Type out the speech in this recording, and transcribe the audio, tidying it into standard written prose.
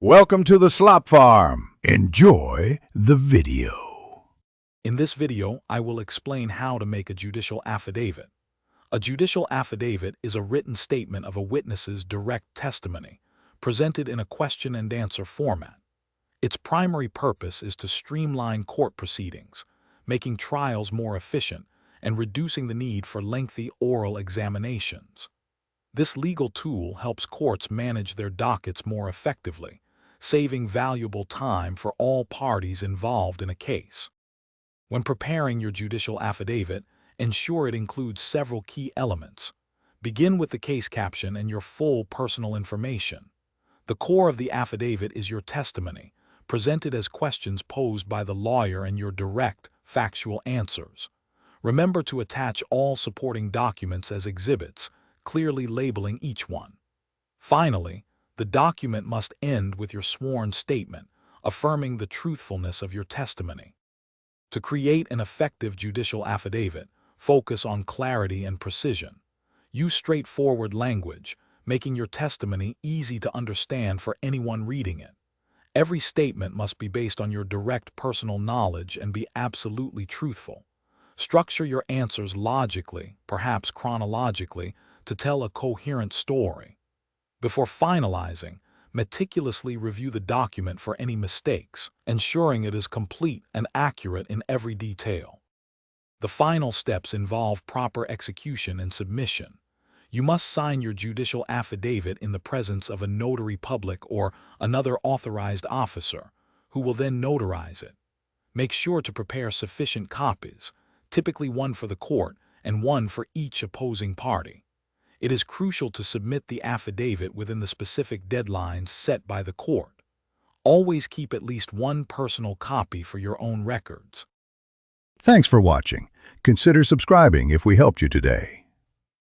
Welcome to the Slop Farm. Enjoy the video. In this video, I will explain how to make a judicial affidavit. A judicial affidavit is a written statement of a witness's direct testimony, presented in a question and answer format. Its primary purpose is to streamline court proceedings, making trials more efficient and reducing the need for lengthy oral examinations. This legal tool helps courts manage their dockets more effectively, saving valuable time for all parties involved in a case. When preparing your judicial affidavit, ensure it includes several key elements. Begin with the case caption and your full personal information. The core of the affidavit is your testimony, presented as questions posed by the lawyer and your direct, factual answers. Remember to attach all supporting documents as exhibits, clearly labeling each one. Finally, the document must end with your sworn statement, affirming the truthfulness of your testimony. To create an effective judicial affidavit, focus on clarity and precision. Use straightforward language, making your testimony easy to understand for anyone reading it. Every statement must be based on your direct personal knowledge and be absolutely truthful. Structure your answers logically, perhaps chronologically, to tell a coherent story. Before finalizing, meticulously review the document for any mistakes, ensuring it is complete and accurate in every detail. The final steps involve proper execution and submission. You must sign your judicial affidavit in the presence of a notary public or another authorized officer, who will then notarize it. Make sure to prepare sufficient copies, typically one for the court and one for each opposing party. It is crucial to submit the affidavit within the specific deadlines set by the court. Always keep at least one personal copy for your own records. Thanks for watching. Consider subscribing if we helped you today.